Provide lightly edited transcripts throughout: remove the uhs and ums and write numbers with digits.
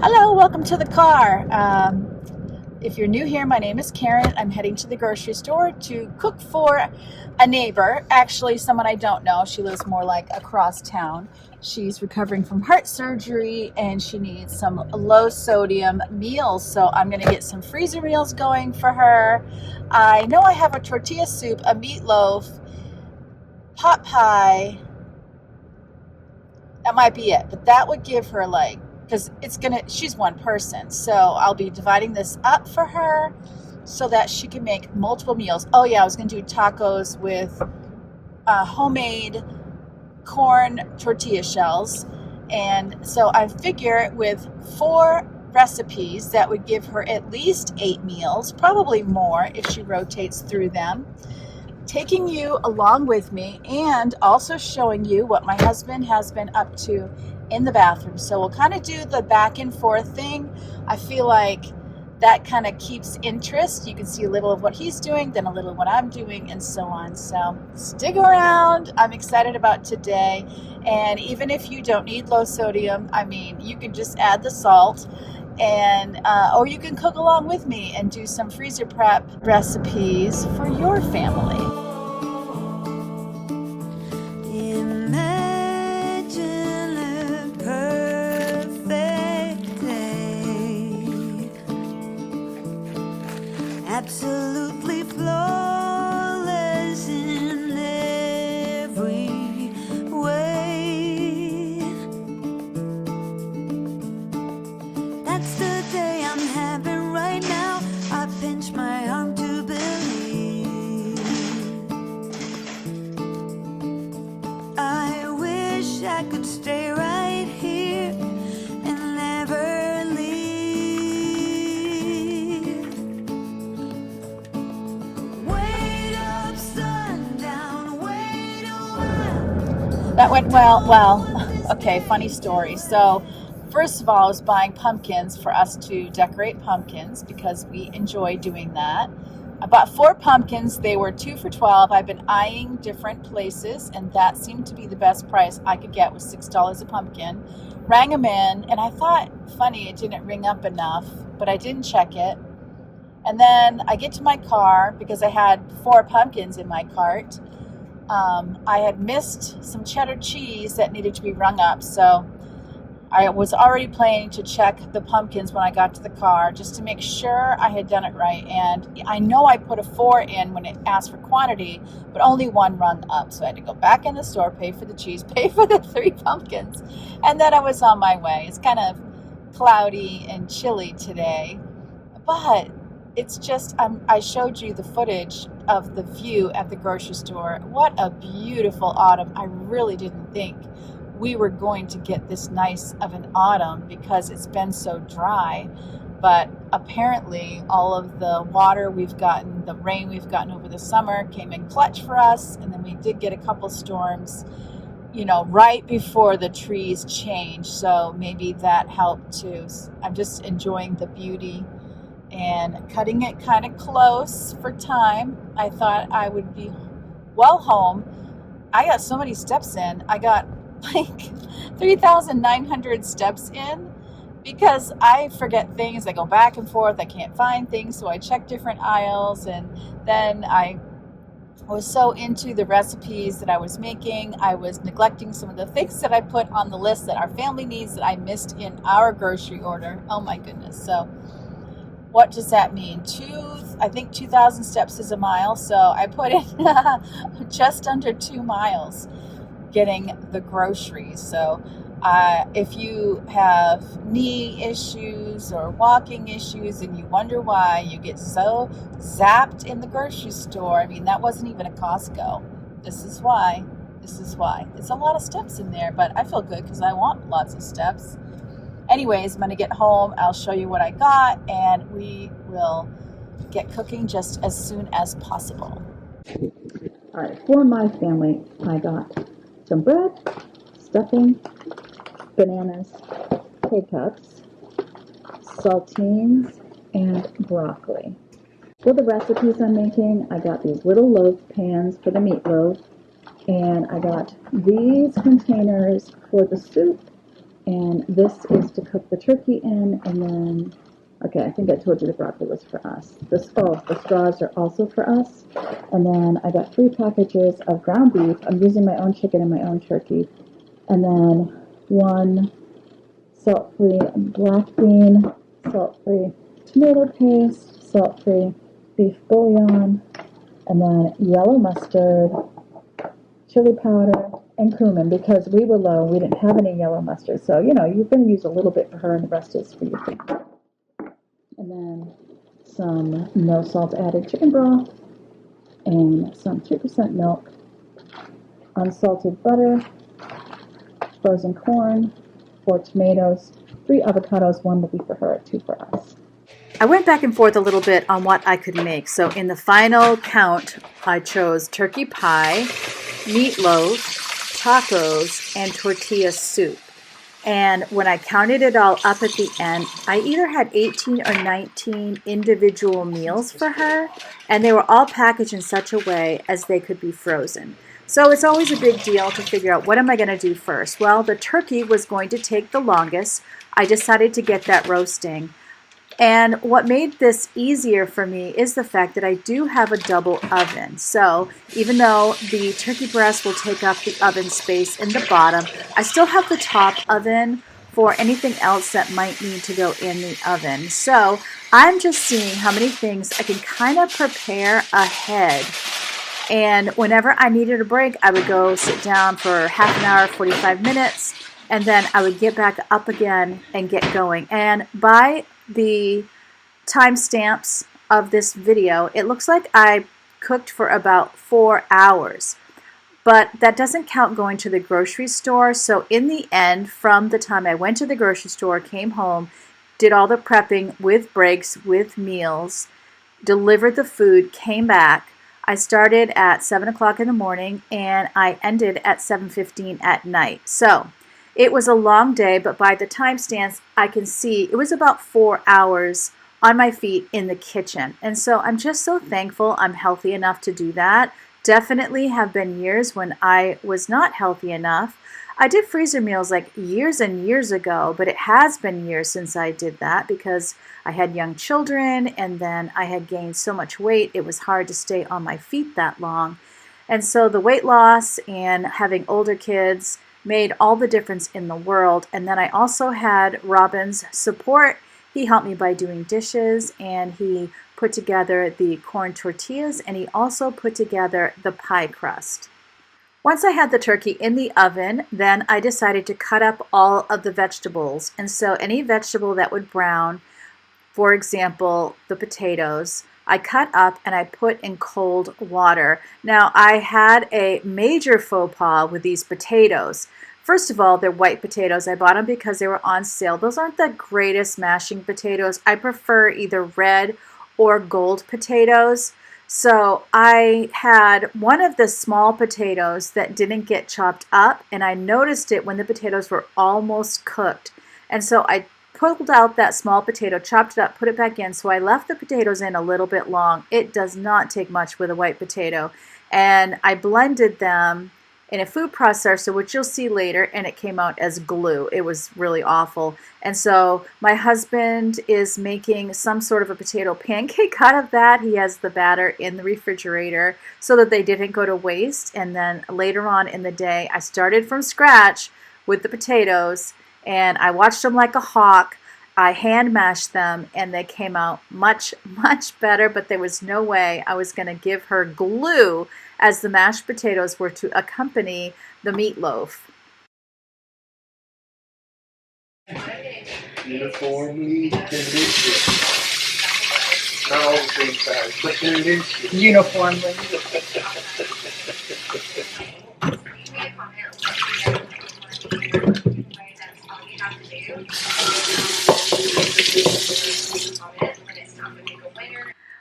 Hello, welcome to the car. If you're new here, my name is Karen. I'm heading to the grocery store to cook for a neighbor, actually someone I don't know. She lives more like across town. She's recovering from heart surgery and she needs some low sodium meals. So I'm going to get some freezer meals going for her. I know I have a tortilla soup, a meatloaf, pot pie. That might be it, but that would give her because she's one person, so I'll be dividing this up for her so that she can make multiple meals. Oh yeah, I was gonna do tacos with homemade corn tortilla shells, and so I figure with 4 recipes that would give her at least 8 meals, probably more if she rotates through them, taking you along with me and also showing you what my husband has been up to in the bathroom. So we'll kind of do the back and forth thing. I feel like that kind of keeps interest. You can see a little of what he's doing, then a little of what I'm doing, and so on. So stick around. I'm excited about today. And even if you don't need low sodium, I mean, you can just add the salt, and or you can cook along with me and do some freezer prep recipes for your family. Absolutely flawless in every way. That's the day I'm having right now. I pinch my arm to believe. I wish I could stay right here and never leave. That went well, okay, funny story. So first of all, I was buying pumpkins for us to decorate pumpkins because we enjoy doing that. I bought 4 pumpkins. They were 2 for $12. I've been eyeing different places, and that seemed to be the best price I could get, was $6 a pumpkin. Rang them in, and I thought, funny, it didn't ring up enough, but I didn't check it. And then I get to my car because I had 4 pumpkins in my cart. I had missed some cheddar cheese that needed to be rung up, so I was already planning to check the pumpkins when I got to the car just to make sure I had done it right. And I know I put a 4 in when it asked for quantity, but only 1 rung up, so I had to go back in the store, pay for the cheese, pay for the 3 pumpkins, and then I was on my way. It's kind of cloudy and chilly today, but it's just, I showed you the footage of the view at the grocery store. What a beautiful autumn. I really didn't think we were going to get this nice of an autumn because it's been so dry. But apparently all of the water we've gotten, the rain we've gotten over the summer came in clutch for us. And then we did get a couple storms, right before the trees changed. So maybe that helped too. I'm just enjoying the beauty and cutting it kind of close for time. I thought I would be well home. I got so many steps in. I got like 3,900 steps in because I forget things. I go back and forth. I can't find things, so I check different aisles. And then I was so into the recipes that I was making, I was neglecting some of the things that I put on the list that our family needs that I missed in our grocery order. Oh my goodness. So what does that mean? I think 2,000 steps is a mile. So I put in just under 2 miles getting the groceries. So if you have knee issues or walking issues and you wonder why you get so zapped in the grocery store, I mean, that wasn't even a Costco. This is why. It's a lot of steps in there, but I feel good because I want lots of steps. Anyways, I'm going to get home. I'll show you what I got, and we will get cooking just as soon as possible. All right, for my family, I got some bread, stuffing, bananas, K-Cups, saltines, and broccoli. For the recipes I'm making, I got these little loaf pans for the meatloaf, and I got these containers for the soup And this is to cook the turkey in, and then, okay, I think I told you the broccoli was for us. The straws are also for us. And then I got 3 packages of ground beef. I'm using my own chicken and my own turkey. And then 1 salt-free black bean, salt-free tomato paste, salt-free beef bouillon, and then yellow mustard, chili powder, and cumin, because we were low, we didn't have any yellow mustard. So, you know, you're going to use a little bit for her and the rest is for you. And then some no salt added chicken broth, and some 2% milk, unsalted butter, frozen corn, 4 tomatoes, 3 avocados, 1 will be for her, 2 for us. I went back and forth a little bit on what I could make. So in the final count, I chose turkey pie, meatloaf, tacos, and tortilla soup. And when I counted it all up at the end, I either had 18 or 19 individual meals for her, and they were all packaged in such a way as they could be frozen. So it's always a big deal to figure out, what am I going to do first? Well, the turkey was going to take the longest. I decided to get that roasting. And what made this easier for me is the fact that I do have a double oven. So even though the turkey breast will take up the oven space in the bottom, I still have the top oven for anything else that might need to go in the oven. So I'm just seeing how many things I can kind of prepare ahead. And whenever I needed a break, I would go sit down for half an hour, 45 minutes, and then I would get back up again and get going. And by the timestamps of this video, it looks like I cooked for about 4 hours. But that doesn't count going to the grocery store. So in the end, from the time I went to the grocery store, came home, did all the prepping with breaks, with meals, delivered the food, came back, I started at 7 o'clock in the morning and I ended at 7:15 at night. So it was a long day, but by the timestamps, I can see it was about 4 hours on my feet in the kitchen. And so I'm just so thankful I'm healthy enough to do that. Definitely have been years when I was not healthy enough. I did freezer meals like years and years ago, but it has been years since I did that because I had young children and then I had gained so much weight, it was hard to stay on my feet that long. And so the weight loss and having older kids made all the difference in the world. And then I also had Robin's support. He helped me by doing dishes, and he put together the corn tortillas, and he also put together the pie crust. Once I had the turkey in the oven, then I decided to cut up all of the vegetables. And so any vegetable that would brown, for example, the potatoes, I cut up and I put in cold water. Now, I had a major faux pas with these potatoes. First of all, they're white potatoes. I bought them because they were on sale. Those aren't the greatest mashing potatoes. I prefer either red or gold potatoes. So I had one of the small potatoes that didn't get chopped up, and I noticed it when the potatoes were almost cooked. And so I pulled out that small potato, chopped it up, put it back in. So I left the potatoes in a little bit long. It does not take much with a white potato. And I blended them in a food processor, which you'll see later, and it came out as glue. It was really awful. And so my husband is making some sort of a potato pancake out of that. He has the batter in the refrigerator so that they didn't go to waste. And then later on in the day, I started from scratch with the potatoes, and I watched them like a hawk. I hand mashed them, and they came out much, much better, but there was no way I was going to give her glue as the mashed potatoes were to accompany the meatloaf. Uniformly delicious. Not all the same size, but delicious. Uniformly.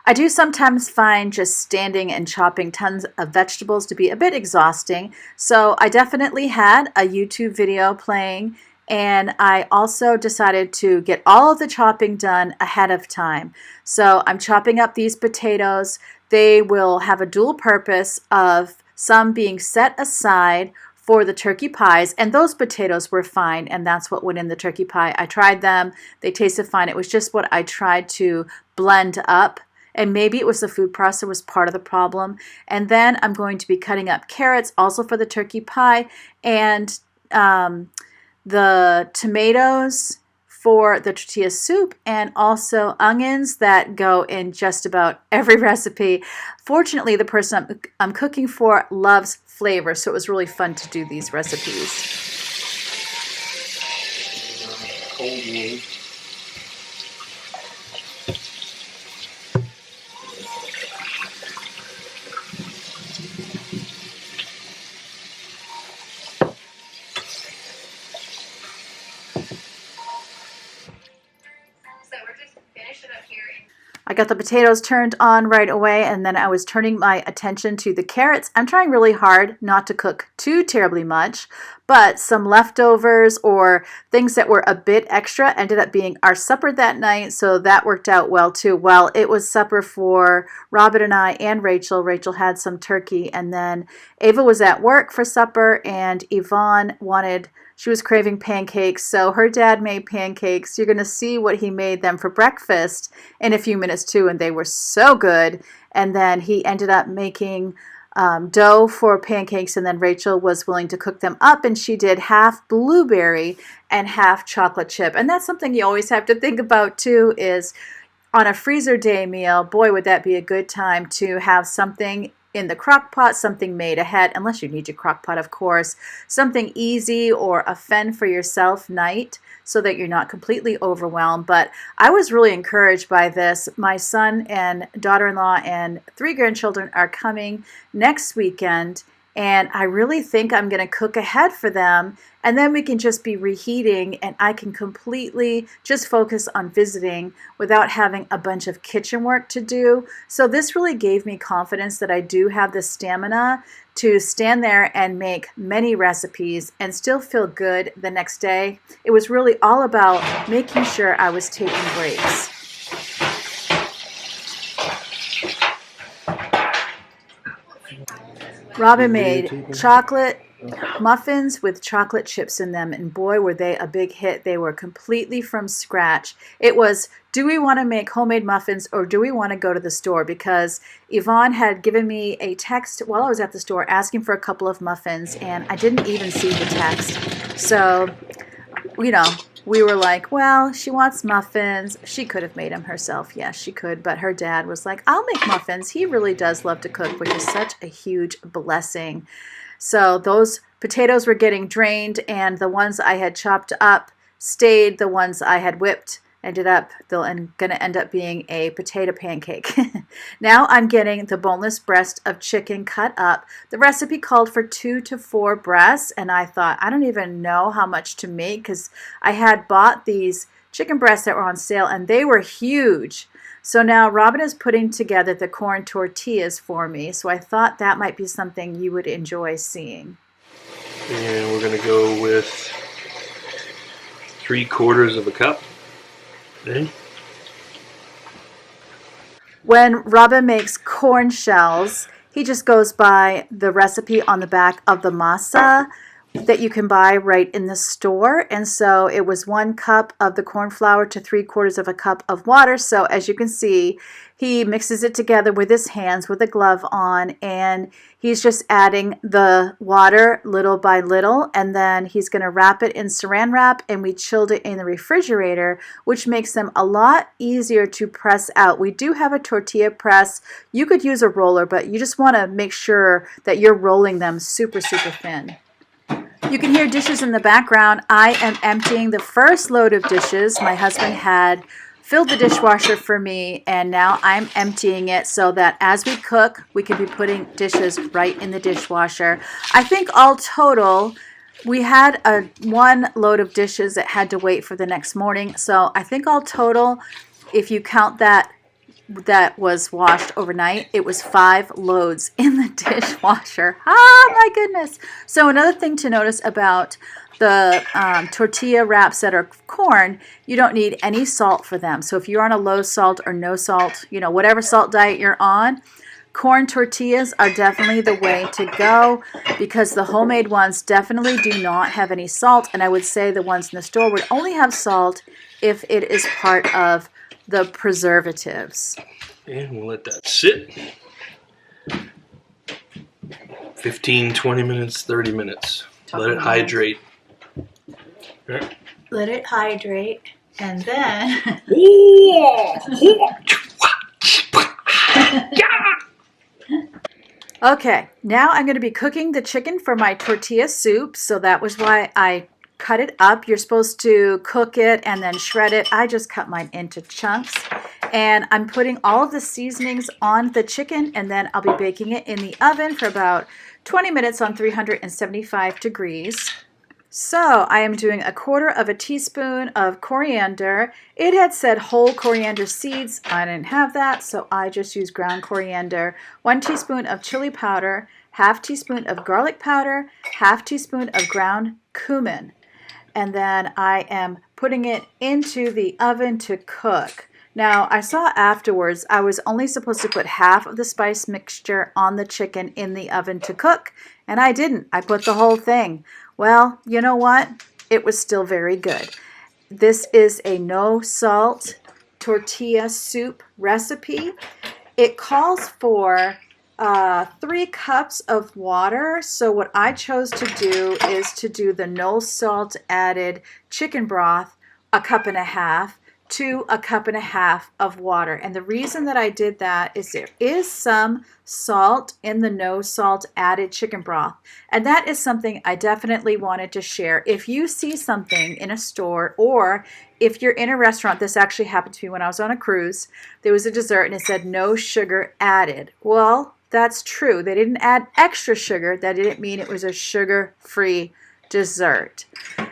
I do sometimes find just standing and chopping tons of vegetables to be a bit exhausting, so I definitely had a YouTube video playing, and I also decided to get all of the chopping done ahead of time. So I'm chopping up these potatoes. They will have a dual purpose of some being set aside for the turkey pies, and those potatoes were fine, and that's what went in the turkey pie. I tried them. They tasted fine. It was just what I tried to blend up, and maybe it was the food processor was part of the problem. And then I'm going to be cutting up carrots also for the turkey pie, and the tomatoes for the tortilla soup, and also onions that go in just about every recipe. Fortunately, the person I'm cooking for loves flavor, so it was really fun to do these recipes. Cold one. I got the potatoes turned on right away, and then I was turning my attention to the carrots. I'm trying really hard not to cook too terribly much, but some leftovers or things that were a bit extra ended up being our supper that night, so that worked out well too. Well, it was supper for Robin and I and Rachel. Rachel had some turkey, and then Ava was at work for supper, and Yvonne she was craving pancakes, so her dad made pancakes. You're going to see what he made them for breakfast in a few minutes too, and they were so good. And then he ended up making dough for pancakes, and then Rachel was willing to cook them up, and she did half blueberry and half chocolate chip. And that's something you always have to think about too, is on a freezer day meal, boy, would that be a good time to have something in the crock pot, something made ahead, unless you need your crock pot, of course, something easy or a fend for yourself night so that you're not completely overwhelmed. But I was really encouraged by this. My son and daughter-in-law and 3 grandchildren are coming next weekend, and I really think I'm going to cook ahead for them, and then we can just be reheating, and I can completely just focus on visiting without having a bunch of kitchen work to do. So this really gave me confidence that I do have the stamina to stand there and make many recipes and still feel good the next day. It was really all about making sure I was taking breaks. Robin made chocolate muffins with chocolate chips in them, and boy, were they a big hit. They were completely from scratch. It was, do we want to make homemade muffins or do we want to go to the store? Because Yvonne had given me a text while I was at the store asking for a couple of muffins, and I didn't even see the text. So, you know, we were like, well, she wants muffins. She could have made them herself. Yes, she could. But her dad was like, I'll make muffins. He really does love to cook, which is such a huge blessing. So those potatoes were getting drained, and the ones I had chopped up stayed. The ones I had whipped they're going to end up being a potato pancake. Now I'm getting the boneless breast of chicken cut up. The recipe called for 2 to 4 breasts, and I thought, I don't even know how much to make because I had bought these chicken breasts that were on sale, and they were huge. So now Robin is putting together the corn tortillas for me, so I thought that might be something you would enjoy seeing. And we're going to go with 3/4 cup. Okay. When Robin makes corn shells, he just goes by the recipe on the back of the masa that you can buy right in the store. And so it was 1 cup of the corn flour to 3/4 cup of water. So as you can see, he mixes it together with his hands with a glove on, and he's just adding the water little by little, and then he's going to wrap it in saran wrap, and we chilled it in the refrigerator, which makes them a lot easier to press out. We do have a tortilla press. You could use a roller, but you just want to make sure that you're rolling them super, super thin. You can hear dishes in the background. I am emptying the first load of dishes. My husband had filled the dishwasher for me, and now I'm emptying it so that as we cook, we can be putting dishes right in the dishwasher. I think all total, we had 1 load of dishes that had to wait for the next morning. So I think all total, if you count that was washed overnight, it was 5 loads in the dishwasher. Oh my goodness. So another thing to notice about the tortilla wraps that are corn, you don't need any salt for them. So if you're on a low salt or no salt, whatever salt diet you're on, corn tortillas are definitely the way to go because the homemade ones definitely do not have any salt. And I would say the ones in the store would only have salt if it is part of the preservatives. And we'll let that sit. 15, 20 minutes, 30 minutes. Let it hydrate. Right. Let it hydrate, and then okay, now I'm going to be cooking the chicken for my tortilla soup. So that was why I cut it up. You're supposed to cook it and then shred it. I just cut mine into chunks. And I'm putting all of the seasonings on the chicken, and then I'll be baking it in the oven for about 20 minutes on 375 degrees. So I am doing 1/4 teaspoon of coriander. It had said whole coriander seeds. I didn't have that, so I just used ground coriander. 1 teaspoon of chili powder, 1/2 teaspoon of garlic powder, 1/2 teaspoon of ground cumin. And then I am putting it into the oven to cook. Now, I saw afterwards I was only supposed to put half of the spice mixture on the chicken in the oven to cook, and I didn't. I put the whole thing. Well, you know what? It was still very good. This is a no salt tortilla soup recipe. It calls for 3 cups of water. So what I chose to do is to do the no salt added chicken broth, 1.5 cups to 1.5 cups of water. And the reason that I did that is there is some salt in the no salt added chicken broth. And that is something I definitely wanted to share. If you see something in a store, or if you're in a restaurant, this actually happened to me when I was on a cruise, there was a dessert and it said no sugar added. Well, that's true. They didn't add extra sugar. That didn't mean it was a sugar-free dessert.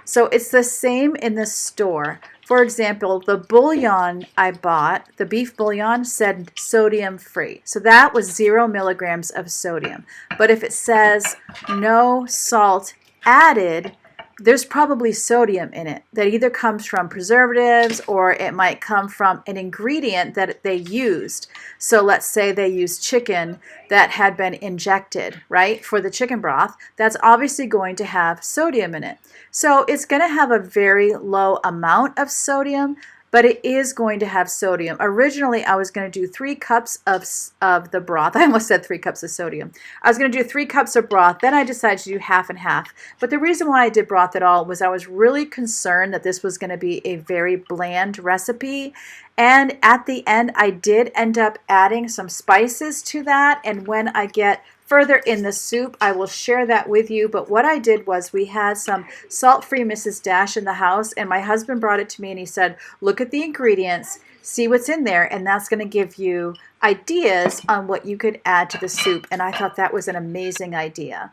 So it's the same in the store. For example, the bouillon I bought, the beef bouillon, said sodium free. So that was 0 milligrams of sodium. But if it says no salt added, there's probably sodium in it that either comes from preservatives or it might come from an ingredient that they used. So let's say they used chicken that had been injected, right, for the chicken broth. That's obviously going to have sodium in it. So it's going to have a very low amount of sodium, but it is going to have sodium. Originally, I was going to do 3 cups of the broth. I almost said 3 cups of sodium. I was going to do 3 cups of broth. Then I decided to do half and half. But the reason why I did broth at all was I was really concerned that this was going to be a very bland recipe. And at the end, I did end up adding some spices to that. And when I get further in the soup, I will share that with you. But what I did was we had some salt-free Mrs. Dash in the house, and my husband brought it to me and he said, look at the ingredients, see what's in there, and that's going to give you ideas on what you could add to the soup. And I thought that was an amazing idea.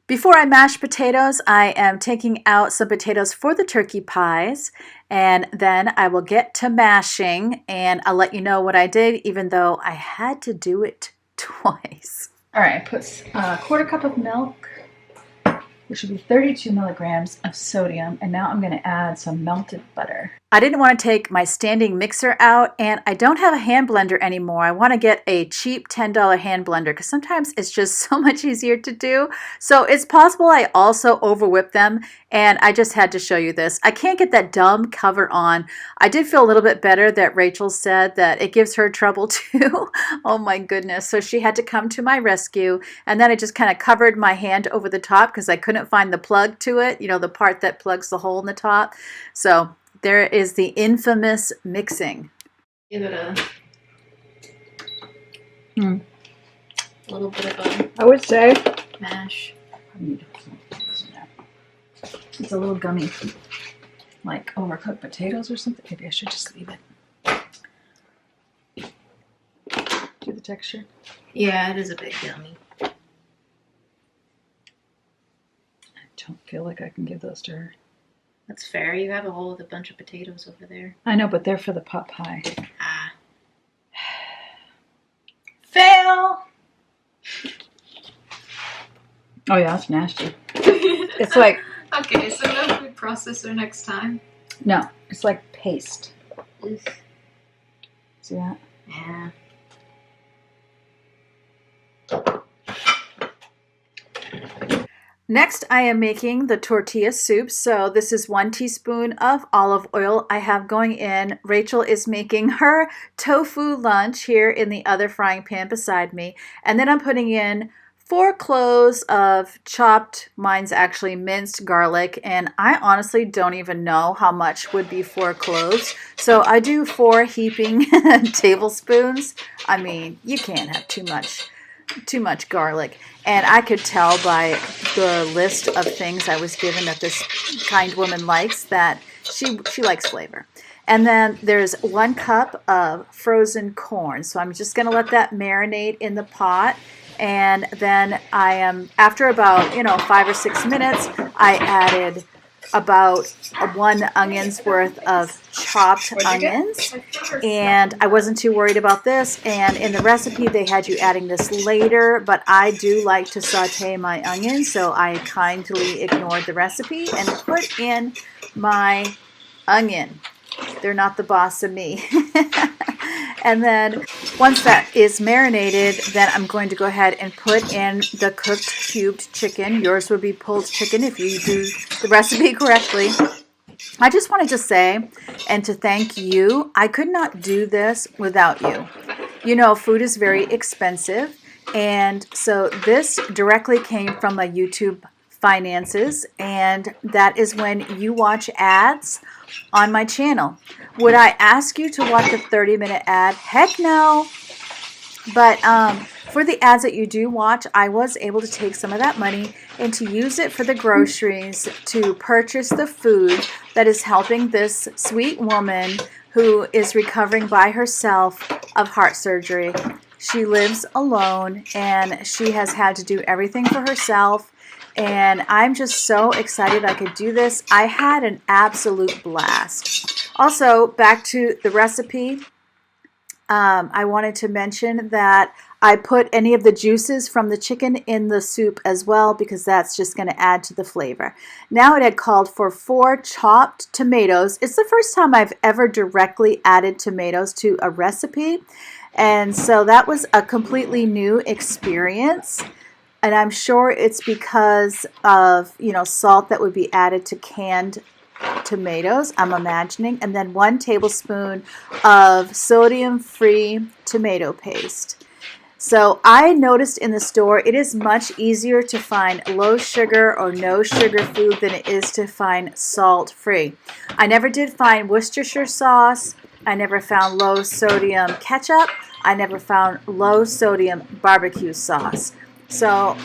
Before I mash potatoes, I am taking out some potatoes for the turkey pies, and then I will get to mashing, and I'll let you know what I did, even though I had to do it twice. All right, I put a 1/4 cup of milk, which would be 32 milligrams of sodium, and now I'm going to add some melted butter. I didn't want to take my standing mixer out, and I don't have a hand blender anymore. I want to get a cheap $10 hand blender because sometimes it's just so much easier to do. So it's possible I also overwhip them, and I just had to show you this. I can't get that dumb cover on. I did feel a little bit better that Rachel said that it gives her trouble too. Oh my goodness. So she had to come to my rescue, and then I just kind of covered my hand over the top because I couldn't find the plug to it, you know, the part that plugs the hole in the top. So there is the infamous mixing. Give it a little bit of a I would say mash. it's a little gummy, like overcooked potatoes or something. Maybe I should just leave it. Do the texture. Yeah, it is a bit gummy. I don't feel like I can give those to her. That's fair. You have a whole bunch of potatoes over there. I know, but they're for the pot pie. Ah. Fail! Oh yeah, that's nasty. It's like... Okay, so no food processor next time. No, it's like paste. Oof. See that? Yeah. Next, I am making the tortilla soup. So this is 1 teaspoon of olive oil I have going in. Rachel is making her tofu lunch here in the other frying pan beside me. And then I'm putting in 4 cloves of chopped, mine's actually minced garlic. And I honestly don't even know how much would be 4 cloves. So I do 4 heaping tablespoons. I mean, you can't have too much garlic. And I could tell by the list of things I was given that this kind woman likes that she likes flavor. And then there's 1 cup of frozen corn. So I'm just going to let that marinate in the pot. And then I am, after about, 5 or 6 minutes, I added about 1 onion's worth of chopped onions, and I wasn't too worried about this. And in the recipe they had you adding this later, but I do like to saute my onions, so I kindly ignored the recipe and put in my onion. They're not the boss of me. And then once that is marinated, then I'm going to go ahead and put in the cooked cubed chicken. Yours would be pulled chicken if you do the recipe correctly. I just wanted to say and to thank you. I could not do this without you. Food is very expensive, and so this directly came from my YouTube finances, and that is when you watch ads on my channel. Would I ask you to watch a 30-minute ad? Heck no. But for the ads that you do watch, I was able to take some of that money and to use it for the groceries to purchase the food that is helping this sweet woman who is recovering by herself of heart surgery. She lives alone and she has had to do everything for herself. And I'm just so excited I could do this. I had an absolute blast. Also, back to the recipe, I wanted to mention that I put any of the juices from the chicken in the soup as well, because that's just going to add to the flavor. Now it had called for 4 chopped tomatoes. It's the first time I've ever directly added tomatoes to a recipe. And so that was a completely new experience. And I'm sure it's because of, salt that would be added to canned tomatoes, I'm imagining. And then 1 tablespoon of sodium-free tomato paste. So I noticed in the store it is much easier to find low sugar or no sugar food than it is to find salt-free. I never did find Worcestershire sauce. I never found low sodium ketchup. I never found low sodium barbecue sauce. So,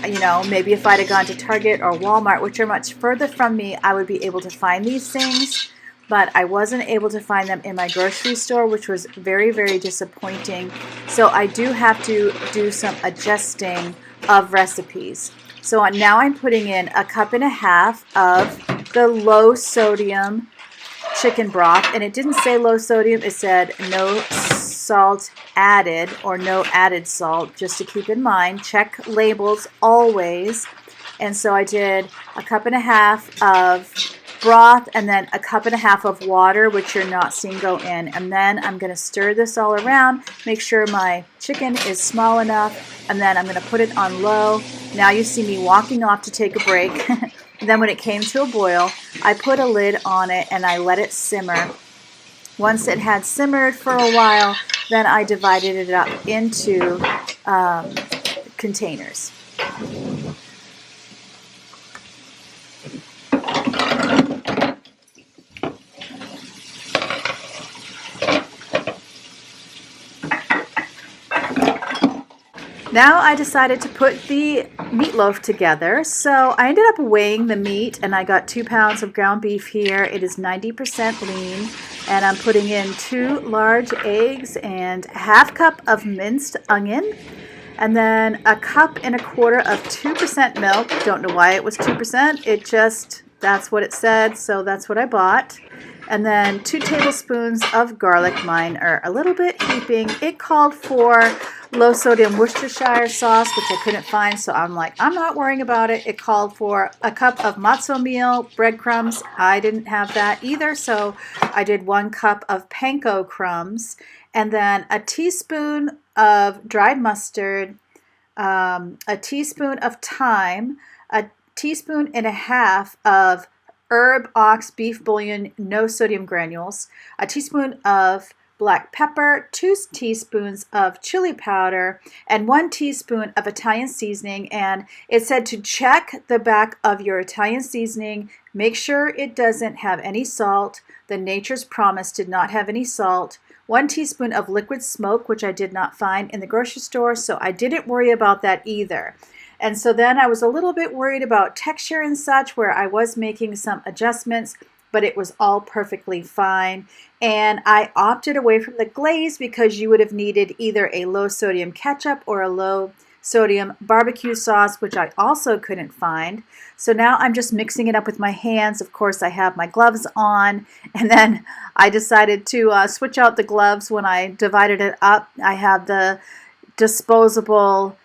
maybe if I'd have gone to Target or Walmart, which are much further from me, I would be able to find these things. But I wasn't able to find them in my grocery store, which was very, very disappointing. So I do have to do some adjusting of recipes. So now I'm putting in 1.5 cups of the low sodium chicken broth. And it didn't say low sodium, it said no salt added or no added salt, just to keep in mind. Check labels always. And so I did 1.5 cups of broth and then 1.5 cups of water, which you're not seeing go in. And then I'm going to stir this all around, make sure my chicken is small enough, and then I'm going to put it on low. Now you see me walking off to take a break. Then when it came to a boil, I put a lid on it and I let it simmer. Once it had simmered for a while, then I divided it up into containers. Now I decided to put the meatloaf together. So I ended up weighing the meat and I got 2 pounds of ground beef here. It is 90% lean. And I'm putting in 2 large eggs and 1/2 cup of minced onion. And then 1.25 cups of 2% milk. Don't know why it was 2%. It just, that's what it said. So that's what I bought. And then 2 tablespoons of garlic. Mine are a little bit heaping. It called for low sodium Worcestershire sauce, which I couldn't find, so I'm like, I'm not worrying about it. It called for a cup of matzo meal, breadcrumbs. I didn't have that either, so I did 1 cup of panko crumbs, and then a teaspoon of dried mustard, a teaspoon of thyme, a teaspoon and a half of herb ox beef bouillon, no sodium granules, a teaspoon of black pepper, 2 teaspoons of chili powder, and 1 teaspoon of Italian seasoning. And it said to check the back of your Italian seasoning, make sure it doesn't have any salt. The Nature's Promise did not have any salt. 1 teaspoon of liquid smoke, which I did not find in the grocery store, so I didn't worry about that either. And so then I was a little bit worried about texture and such, where I was making some adjustments, but it was all perfectly fine. And I opted away from the glaze because you would have needed either a low sodium ketchup or a low sodium barbecue sauce, which I also couldn't find. So now I'm just mixing it up with my hands. Of course, I have my gloves on, and then I decided to switch out the gloves when I divided it up. I have the disposable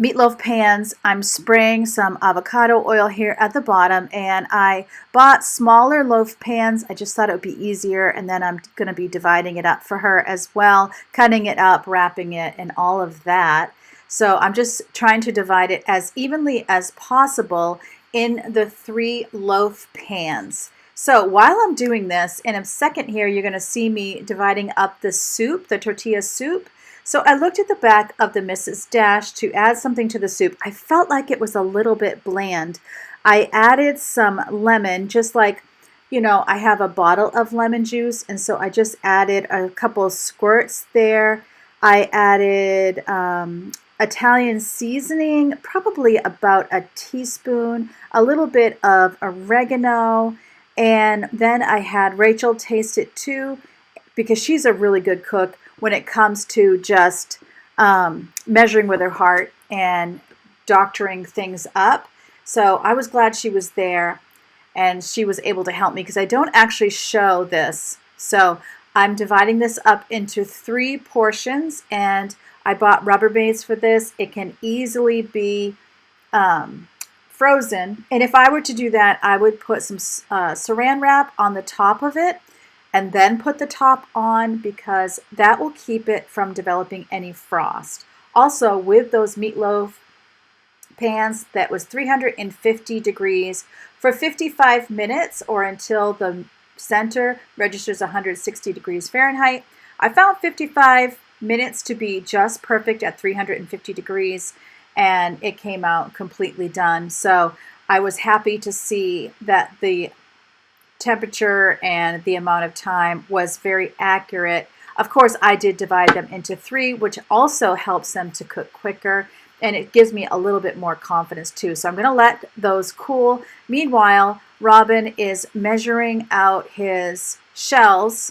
meatloaf pans. I'm spraying some avocado oil here at the bottom, and I bought smaller loaf pans. I just thought it would be easier, and then I'm going to be dividing it up for her as well, cutting it up, wrapping it, and all of that. So I'm just trying to divide it as evenly as possible in the 3 loaf pans. So while I'm doing this, in a second here, you're going to see me dividing up the soup, the tortilla soup. So I looked at the back of the Mrs. Dash to add something to the soup. I felt like it was a little bit bland. I added some lemon, just like, you know, I have a bottle of lemon juice, and so I just added a couple squirts there. I added Italian seasoning, probably about a teaspoon, a little bit of oregano, and then I had Rachel taste it too, because she's a really good cook when it comes to just measuring with her heart and doctoring things up. So I was glad she was there and she was able to help me, because I don't actually show this. So I'm dividing this up into 3 portions, and I bought Rubbermaids for this. It can easily be frozen. And if I were to do that, I would put some saran wrap on the top of it and then put the top on, because that will keep it from developing any frost. Also, with those meatloaf pans, that was 350 degrees for 55 minutes, or until the center registers 160 degrees Fahrenheit. I found 55 minutes to be just perfect at 350 degrees, and it came out completely done. So I was happy to see that the temperature and the amount of time was very accurate. Of course, I did divide them into 3, which also helps them to cook quicker, and it gives me a little bit more confidence too. So I'm going to let those cool. Meanwhile, Robin is measuring out his shells.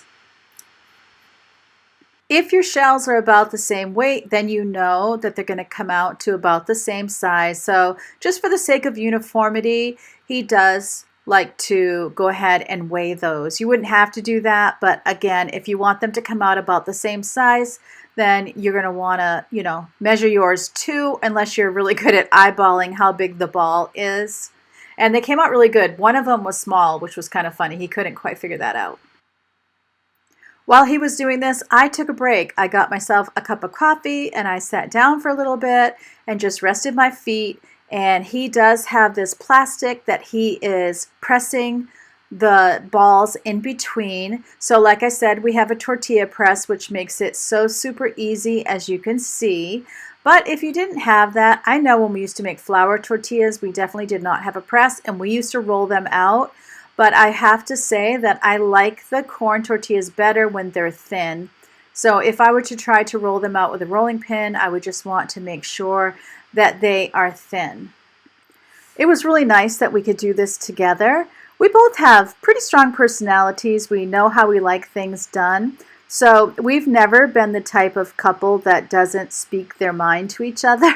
If your shells are about the same weight, then you know that they're going to come out to about the same size. So just for the sake of uniformity, he does like to go ahead and weigh those. You wouldn't have to do that, but again, if you want them to come out about the same size, then you're going to want to, you know, measure yours too, unless you're really good at eyeballing how big the ball is. And they came out really good. One of them was small, which was kind of funny. He couldn't quite figure that out. While he was doing this, I took a break. I got myself a cup of coffee, and I sat down for a little bit and just rested my feet. And he does have this plastic that he is pressing the balls in between. So like I said, we have a tortilla press, which makes it so super easy, as you can see. But if you didn't have that, I know when we used to make flour tortillas, we definitely did not have a press, and we used to roll them out. But I have to say that I like the corn tortillas better when they're thin. So if I were to try to roll them out with a rolling pin, I would just want to make sure that they are thin. It was really nice that we could do this together. We both have pretty strong personalities. We know how we like things done. So we've never been the type of couple that doesn't speak their mind to each other.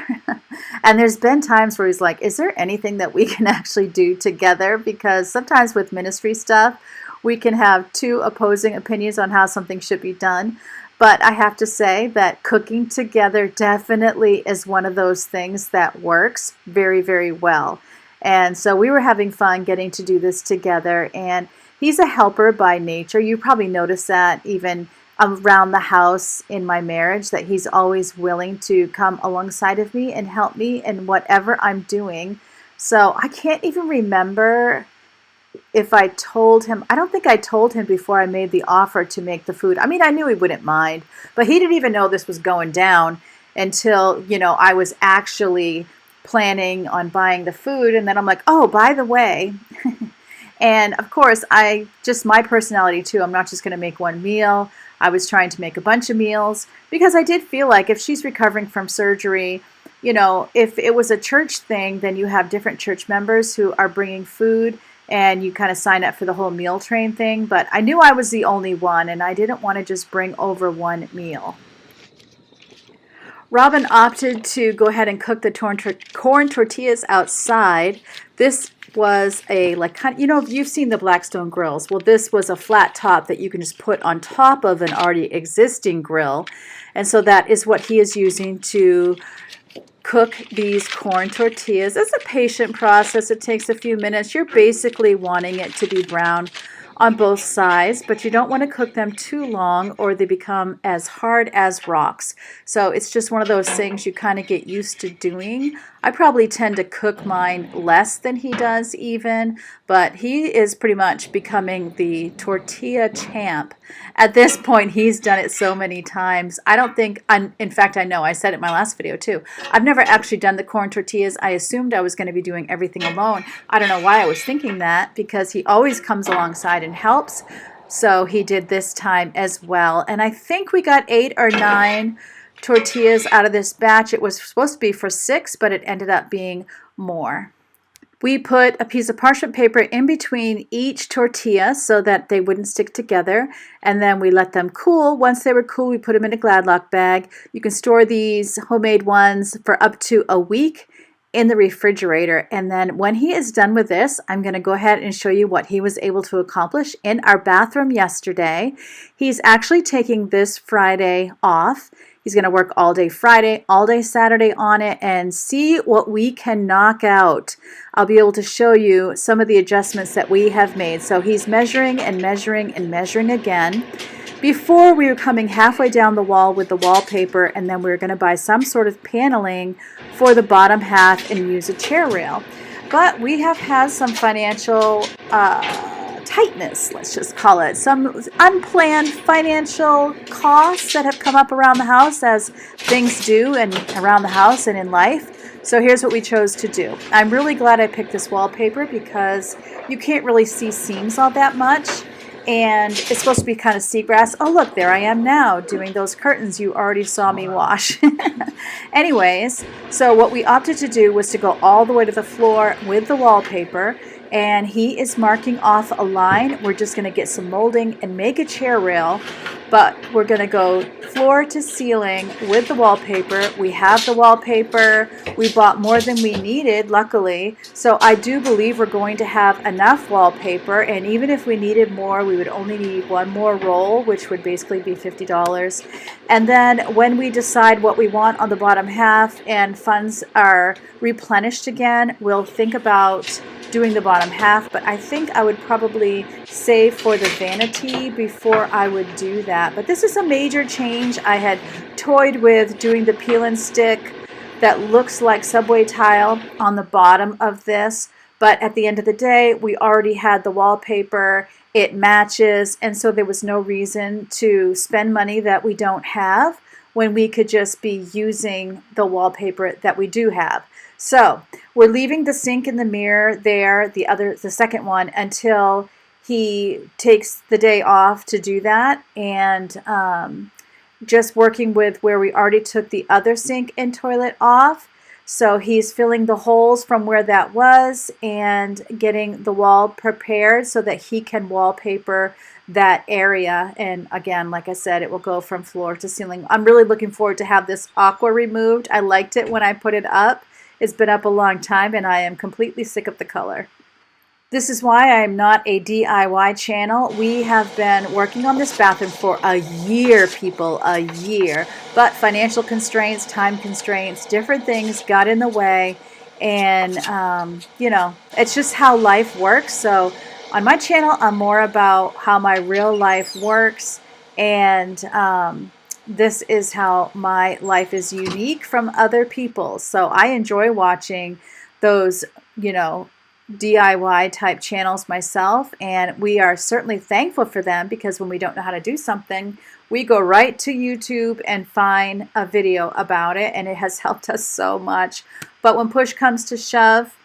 And there's been times where he's like, is there anything that we can actually do together? Because sometimes with ministry stuff, we can have 2 opposing opinions on how something should be done. But I have to say that cooking together definitely is one of those things that works very, very well. And so we were having fun getting to do this together. And he's a helper by nature. You probably noticed that even around the house in my marriage, that he's always willing to come alongside of me and help me in whatever I'm doing. So I can't even remember if I told him. I don't think I told him before I made the offer to make the food. I mean, I knew he wouldn't mind, but he didn't even know this was going down until, I was actually planning on buying the food. And then I'm like, oh, by the way, and of course, my personality too, I'm not just going to make one meal. I was trying to make a bunch of meals because I did feel like if she's recovering from surgery, if it was a church thing, then you have different church members who are bringing food and you kind of sign up for the whole meal train thing. But I knew I was the only one and I didn't want to just bring over one meal. Robin opted to go ahead and cook the corn tortillas outside. This was you've seen the Blackstone grills. Well, this was a flat top that you can just put on top of an already existing grill. And so that is what he is using to cook these corn tortillas. It's a patient process. It takes a few minutes. You're basically wanting it to be brown on both sides, but you don't want to cook them too long or they become as hard as rocks. So it's just one of those things you kind of get used to doing. I probably tend to cook mine less than he does even, but he is pretty much becoming the tortilla champ. At this point, he's done it so many times. In fact, I know, I said it in my last video too. I've never actually done the corn tortillas. I assumed I was going to be doing everything alone. I don't know why I was thinking that, because he always comes alongside and helps. So he did this time as well. And I think we got 8 or 9 tortillas out of this batch. It was supposed to be for 6, but it ended up being more. We put a piece of parchment paper in between each tortilla so that they wouldn't stick together, and then we let them cool. Once they were cool, we put them in a Gladlock bag. You can store these homemade ones for up to a week in the refrigerator. And then when he is done with this, I'm going to go ahead and show you what he was able to accomplish in our bathroom yesterday. He's actually taking this Friday off. He's going to work all day Friday, all day Saturday on it, and see what we can knock out. I'll be able to show you some of the adjustments that we have made. So he's measuring and measuring and measuring again. Before, we were coming halfway down the wall with the wallpaper, and then we were going to buy some sort of paneling for the bottom half and use a chair rail. But we have had some financial tightness, let's just call it, some unplanned financial costs that have come up around the house, as things do and around the house and in life. So here's what we chose to do. I'm really glad I picked this wallpaper because you can't really see seams all that much, and it's supposed to be kind of seagrass. Oh look, there I am now doing those curtains you already saw me wash. Anyways, so what we opted to do was to go all the way to the floor with the wallpaper, and he is marking off a line. We're just going to get some molding and make a chair rail, but we're going to go floor to ceiling with the wallpaper. We have the wallpaper. We bought more than we needed, luckily. So I do believe we're going to have enough wallpaper, and even if we needed more, we would only need one more roll, which would basically be $50. And then when we decide what we want on the bottom half and funds are replenished again, we'll think about doing the bottom half, but I think I would probably save for the vanity before I would do that. But this is a major change. I had toyed with doing the peel and stick that looks like subway tile on the bottom of this, but at the end of the day, we already had the wallpaper. It matches, and so there was no reason to spend money that we don't have when we could just be using the wallpaper that we do have. So we're leaving the sink and the mirror there, the second one, until he takes the day off to do that, and just working with where we already took the other sink and toilet off. So he's filling the holes from where that was and getting the wall prepared so that he can wallpaper that area. And again, like I said, it will go from floor to ceiling. I'm really looking forward to have this aqua removed. I liked it when I put it up. It's been up a long time and I am completely sick of the color. This is why I'm not a DIY channel. We have been working on this bathroom for a year, people, a year. But financial constraints, time constraints, different things got in the way. And, you know, it's just how life works. So on my channel, I'm more about how my real life works. And this is how my life is unique from other people's. So I enjoy watching those, you know, DIY type channels myself, and we are certainly thankful for them, because when we don't know how to do something, we go right to YouTube and find a video about it, and it has helped us so much. But when push comes to shove,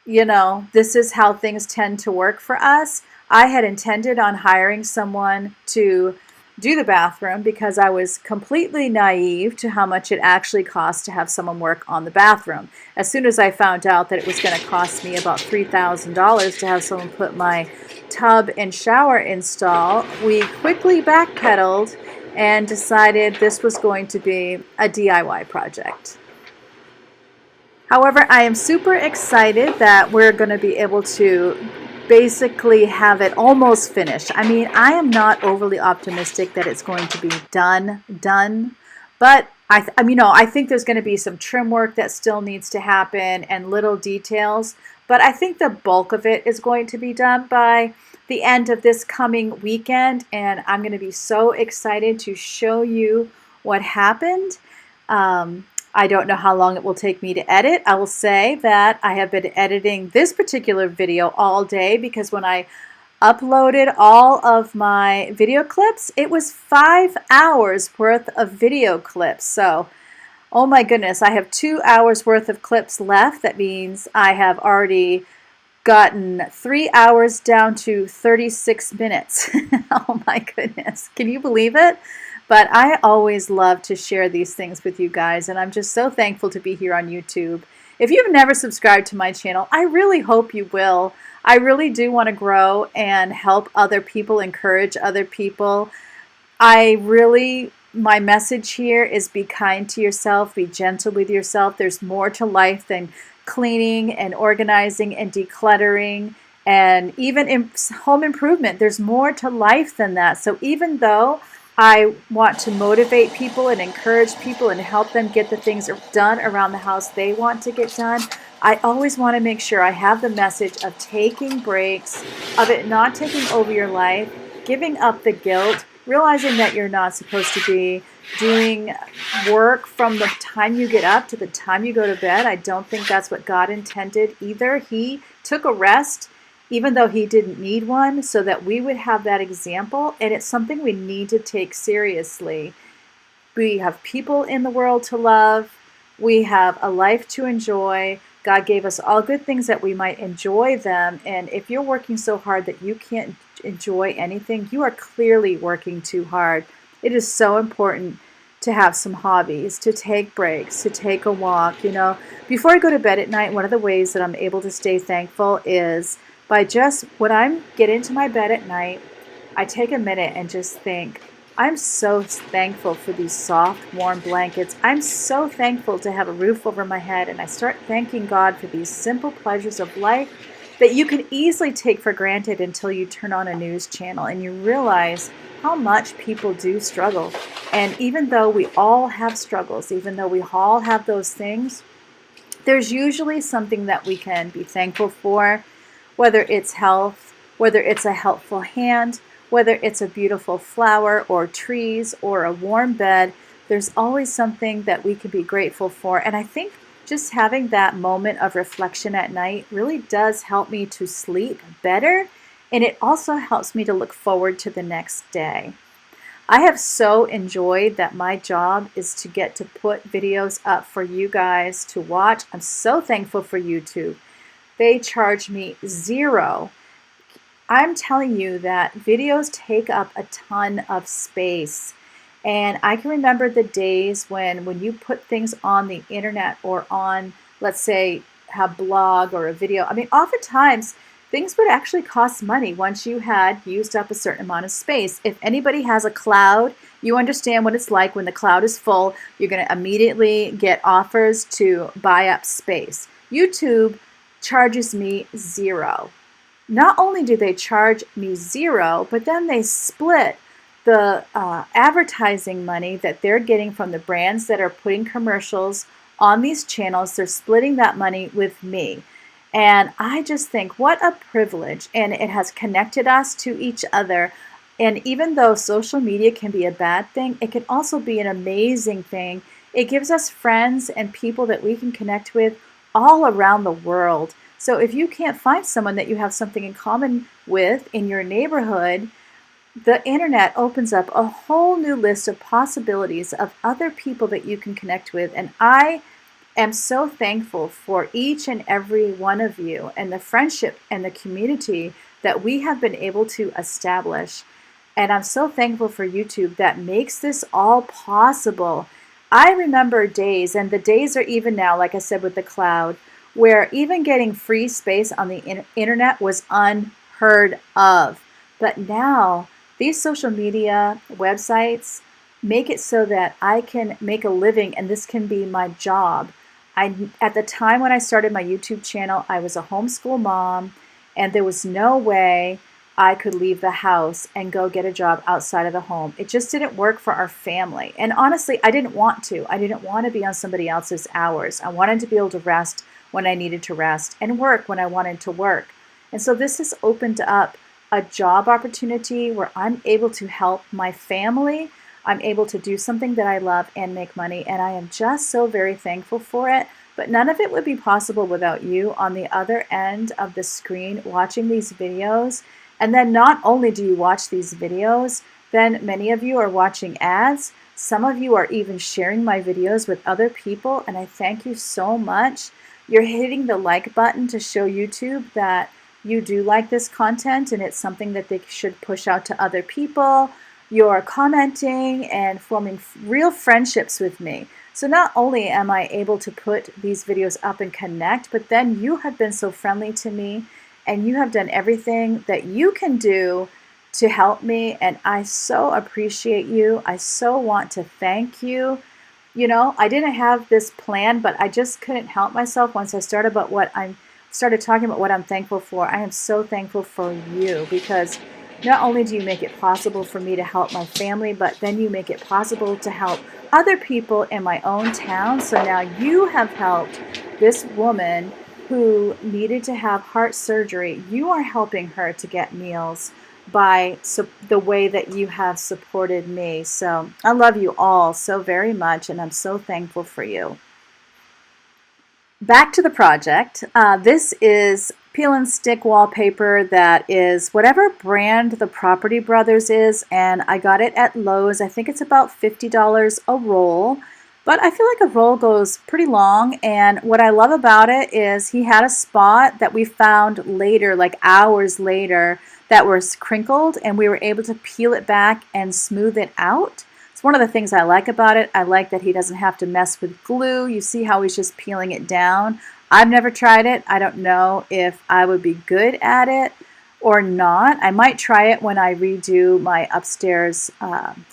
you know, this is how things tend to work for us. I had intended on hiring someone to do the bathroom because I was completely naive to how much it actually costs to have someone work on the bathroom. As soon as I found out that it was going to cost me about $3,000 to have someone put my tub and shower install, we quickly backpedaled and decided this was going to be a DIY project. However, I am super excited that we're going to be able to basically have it almost finished. I mean, I am not overly optimistic that it's going to be done, but I think there's going to be some trim work that still needs to happen and little details, but I think the bulk of it is going to be done by the end of this coming weekend, and I'm going to be so excited to show you what happened. I don't know how long it will take me to edit. I will say that I have been editing this particular video all day, because when I uploaded all of my video clips, it was 5 hours worth of video clips. So, oh my goodness, I have 2 hours worth of clips left. That means I have already gotten 3 hours down to 36 minutes. Oh my goodness. Can you believe it? But I always love to share these things with you guys, and I'm just so thankful to be here on YouTube. If you've never subscribed to my channel, I really hope you will. I really do want to grow and help other people, encourage other people. My message here is be kind to yourself, be gentle with yourself. There's more to life than cleaning and organizing and decluttering, and even in home improvement. There's more to life than that. So even though I want to motivate people and encourage people and help them get the things done around the house they want to get done, I always want to make sure I have the message of taking breaks, of it not taking over your life, giving up the guilt, realizing that you're not supposed to be doing work from the time you get up to the time you go to bed. I don't think that's what God intended either. He took a rest even though he didn't need one, so that we would have that example, and it's something we need to take seriously. We have people in the world to love. We have a life to enjoy. God gave us all good things that we might enjoy them, and if you're working so hard that you can't enjoy anything, you are clearly working too hard. It is so important to have some hobbies, to take breaks, to take a walk. You know, before I go to bed at night, one of the ways that I'm able to stay thankful is by just, when I get into my bed at night, I take a minute and just think, I'm so thankful for these soft, warm blankets. I'm so thankful to have a roof over my head, and I start thanking God for these simple pleasures of life that you can easily take for granted until you turn on a news channel and you realize how much people do struggle. And even though we all have struggles, even though we all have those things, there's usually something that we can be thankful for. Whether it's health, whether it's a helpful hand, whether it's a beautiful flower or trees or a warm bed, there's always something that we can be grateful for. And I think just having that moment of reflection at night really does help me to sleep better, and it also helps me to look forward to the next day. I have so enjoyed that my job is to get to put videos up for you guys to watch. I'm so thankful for YouTube. They charge me $0. I'm telling you that videos take up a ton of space. And I can remember the days when you put things on the internet or on, let's say, a blog or a video. I mean, oftentimes things would actually cost money once you had used up a certain amount of space. If anybody has a cloud, you understand what it's like when the cloud is full. You're going to immediately get offers to buy up space. YouTube charges me $0. not only do they charge me zero, but then they split the advertising money that they're getting from the brands that are putting commercials on these channels. They're splitting that money with me. And I just think what a privilege. And it has connected us to each other. And even though social media can be a bad thing, it can also be an amazing thing. It gives us friends and people that we can connect with all around the world. So if you can't find someone that you have something in common with in your neighborhood, the internet opens up a whole new list of possibilities of other people that you can connect with. And I am so thankful for each and every one of you and the friendship and the community that we have been able to establish. And I'm so thankful for YouTube that makes this all possible. I remember days, and the days are even now, like I said, with the cloud, where even getting free space on the internet was unheard of. But now, these social media websites make it so that I can make a living, and this can be my job. At the time when I started my YouTube channel, I was a homeschool mom, and there was no way I could leave the house and go get a job outside of the home. It just didn't work for our family. And honestly, I didn't want to. I didn't want to be on somebody else's hours. I wanted to be able to rest when I needed to rest and work when I wanted to work. And so this has opened up a job opportunity where I'm able to help my family. I'm able to do something that I love and make money. And I am just so very thankful for it. But none of it would be possible without you on the other end of the screen watching these videos. And then not only do you watch these videos, then many of you are watching ads. Some of you are even sharing my videos with other people, and I thank you so much. You're hitting the like button to show YouTube that you do like this content and it's something that they should push out to other people. You're commenting and forming real friendships with me. So not only am I able to put these videos up and connect, but then you have been so friendly to me and you have done everything that you can do to help me. And I so appreciate you. I so want to thank you. You know, I didn't have this plan, but I just couldn't help myself once I started talking about what I'm thankful for. I am so thankful for you because not only do you make it possible for me to help my family, but then you make it possible to help other people in my own town. So now you have helped this woman who needed to have heart surgery. You are helping her to get meals by the way that you have supported me. So I love you all so very much, and I'm so thankful for you. Back to the project. This is peel and stick wallpaper that is whatever brand the Property Brothers is, and I got it at Lowe's. I think it's about $50 a roll, but I feel like a roll goes pretty long, and what I love about it is he had a spot that we found later, like hours later, that was crinkled, and we were able to peel it back and smooth it out. It's one of the things I like about it. I like that he doesn't have to mess with glue. You see how he's just peeling it down. I've never tried it. I don't know if I would be good at it or not. I might try it when I redo my upstairs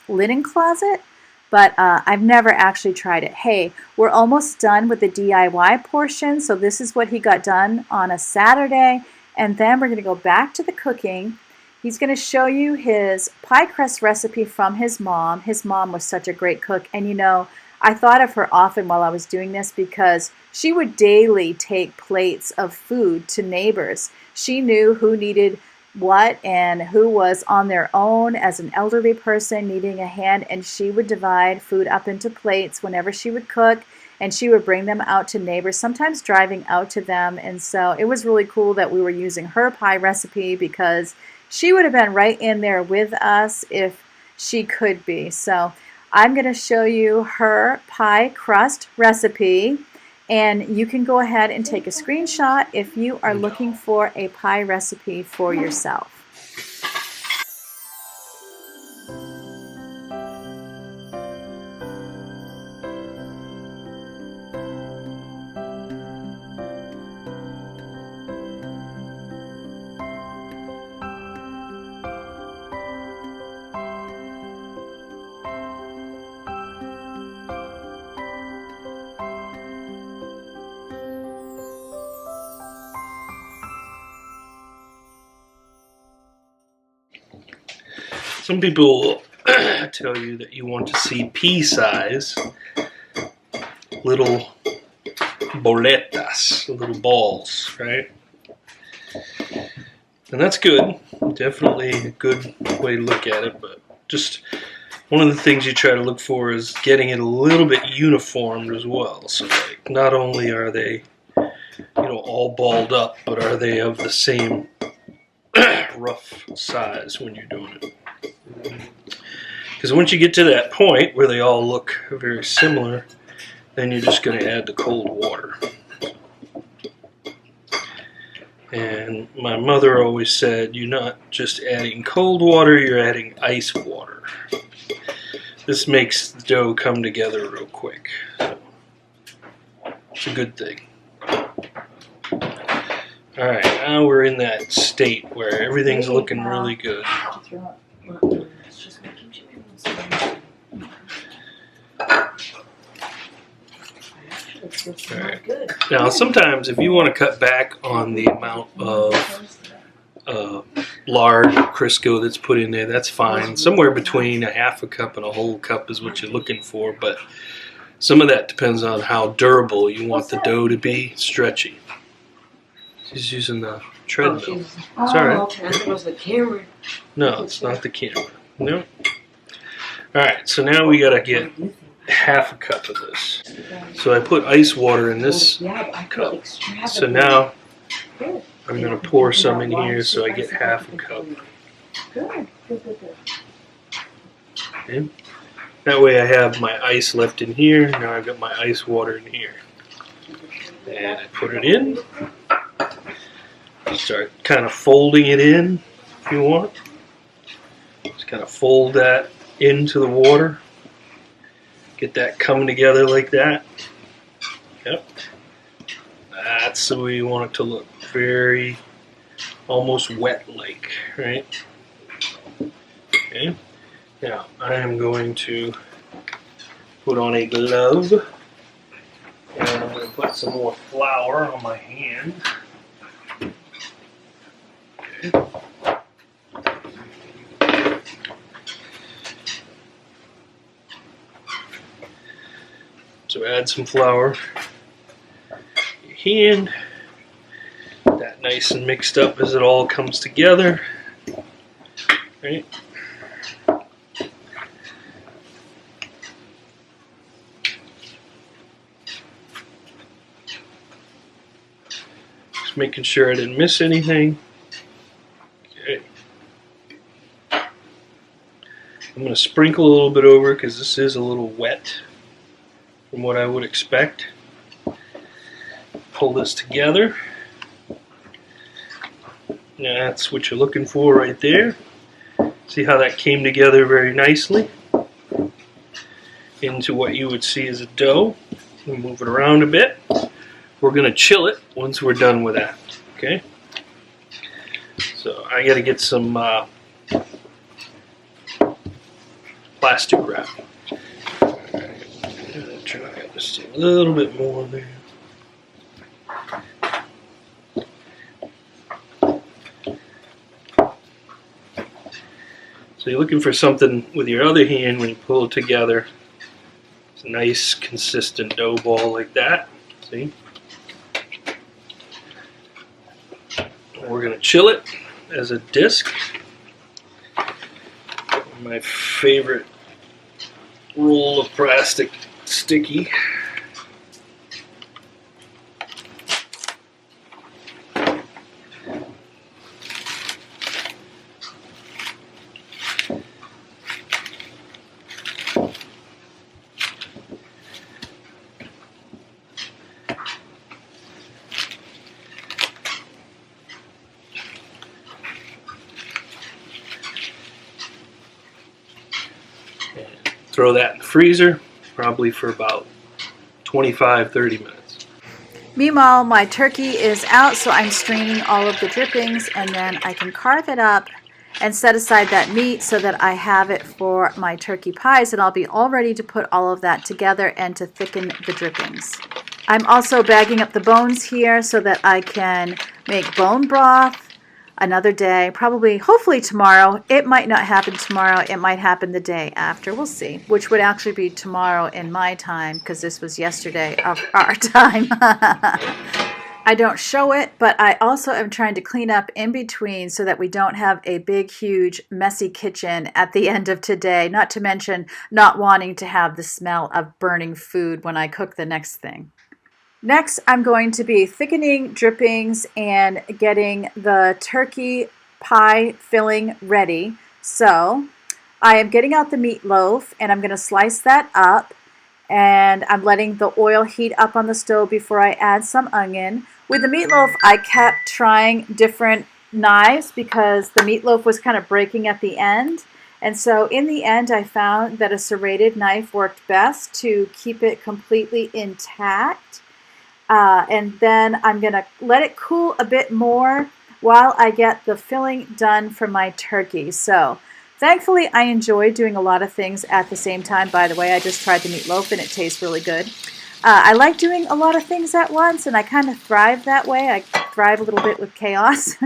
linen closet, but I've never actually tried it. Hey, we're almost done with the DIY portion. So this is what he got done on a Saturday. And then we're going to go back to the cooking. He's going to show you his pie crust recipe from his mom. His mom was such a great cook. And you know, I thought of her often while I was doing this because she would daily take plates of food to neighbors. She knew who needed what and who was on their own as an elderly person needing a hand. And she would divide food up into plates whenever she would cook. And she would bring them out to neighbors, sometimes driving out to them. And so it was really cool that we were using her pie recipe because she would have been right in there with us if she could be. So I'm going to show you her pie crust recipe, and you can go ahead and take a screenshot if you are looking for a pie recipe for yourself. Some people tell you that you want to see pea-size little boletas, little balls, right? And that's good. Definitely a good way to look at it, but just one of the things you try to look for is getting it a little bit uniformed as well. So like, not only are they, all balled up, but are they of the same rough size when you're doing it? Because once you get to that point where they all look very similar, then you're just going to add the cold water. And my mother always said, you're not just adding cold water, you're adding ice water. This makes the dough come together real quick. So it's a good thing. Alright, now we're in that state where everything's looking really good. Alright. Now sometimes if you want to cut back on the amount of lard Crisco that's put in there, that's fine. Somewhere between a half a cup and a whole cup is what you're looking for, but some of that depends on how durable you want the dough to be, stretchy. She's using the treadmill. It's alright. I think it was the camera. No, it's not the camera. No. Alright, so now we gotta get half a cup of this. So I put ice water in this cup. So now I'm going to pour some in here so I get half a cup. Okay. That way I have my ice left in here. Now I've got my ice water in here. And I put it in. Start kind of folding it in if you want. Just kind of fold that into the water. Get that coming together like that. Yep. That's the way you want it to look. Very, almost wet-like, right? Okay. Now, I am going to put on a glove. And I'm going to put some more flour on my hand. Okay. So add some flour. Your hand. That nice and mixed up as it all comes together. Right. Just making sure I didn't miss anything. Okay. I'm going to sprinkle a little bit over because this is a little wet from what I would expect. Pull this together. Now that's what you're looking for right there. See how that came together very nicely into what you would see as a dough. We'll move it around a bit. We're going to chill it once we're done with that. Okay. So I got to get some plastic wrap. Try just a little bit more there. So you're looking for something with your other hand when you pull it together. It's a nice, consistent dough ball like that. See? We're going to chill it as a disc. My favorite roll of plastic sticky. Throw that in the freezer, probably for about 25-30 minutes. Meanwhile, my turkey is out, so I'm straining all of the drippings, and then I can carve it up and set aside that meat so that I have it for my turkey pies, and I'll be all ready to put all of that together and to thicken the drippings. I'm also bagging up the bones here so that I can make bone broth. another day, probably, hopefully tomorrow. It might not happen tomorrow. It might happen the day after. We'll see, which would actually be tomorrow in my time because this was yesterday of our time. I don't show it, but I also am trying to clean up in between so that we don't have a big, huge, messy kitchen at the end of today, not to mention not wanting to have the smell of burning food when I cook the next thing. Next, I'm going to be thickening drippings and getting the turkey pie filling ready. So I am getting out the meatloaf and I'm going to slice that up, and I'm letting the oil heat up on the stove before I add some onion. With the meatloaf, I kept trying different knives because the meatloaf was kind of breaking at the end. And so in the end, I found that a serrated knife worked best to keep it completely intact. And then I'm going to let it cool a bit more while I get the filling done for my turkey. So thankfully, I enjoy doing a lot of things at the same time. By the way, I just tried the meatloaf and it tastes really good. I like doing a lot of things at once, and I kind of thrive that way. I thrive a little bit with chaos.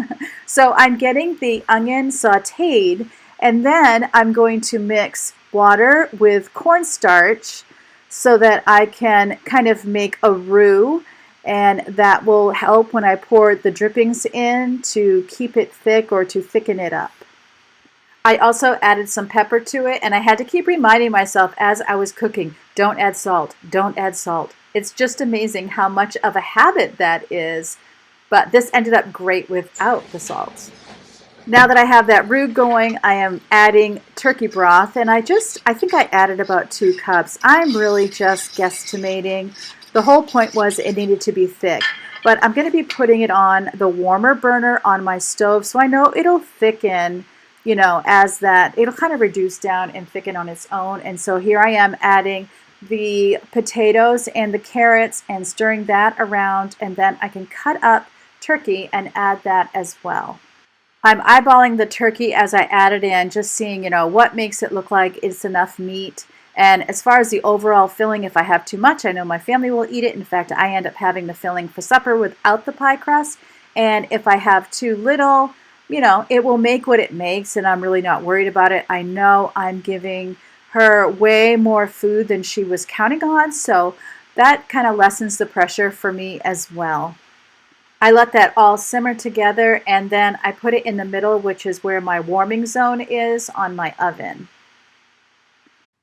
So I'm getting the onion sauteed, and then I'm going to mix water with cornstarch so that I can kind of make a roux. And that will help when I pour the drippings in to keep it thick or to thicken it up. I also added some pepper to it, and I had to keep reminding myself as I was cooking, don't add salt, don't add salt. It's just amazing how much of a habit that is, but this ended up great without the salt. Now that I have that roux going, I am adding turkey broth, and I think I added about 2 cups. I'm really just guesstimating. The whole point was it needed to be thick, but I'm going to be putting it on the warmer burner on my stove, so I know it'll thicken, as that, it'll kind of reduce down and thicken on its own. And so here I am adding the potatoes and the carrots and stirring that around, and then I can cut up turkey and add that as well. I'm eyeballing the turkey as I add it in, just seeing, what makes it look like it's enough meat. And as far as the overall filling, if I have too much, I know my family will eat it. In fact, I end up having the filling for supper without the pie crust. And if I have too little, it will make what it makes, and I'm really not worried about it. I know I'm giving her way more food than she was counting on, so that kind of lessens the pressure for me as well. I let that all simmer together, and then I put it in the middle, which is where my warming zone is on my oven.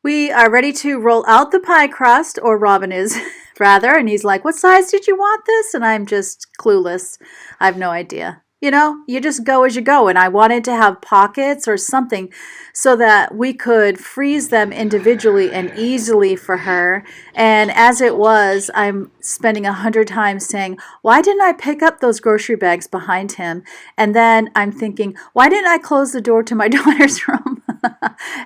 We are ready to roll out the pie crust, or Robin is, rather, and he's like, what size did you want this? And I'm just clueless. I have no idea. You just go as you go, and I wanted to have pockets or something so that we could freeze them individually and easily for her. And as it was, I'm spending 100 times saying, why didn't I pick up those grocery bags behind him? And then I'm thinking, why didn't I close the door to my daughter's room?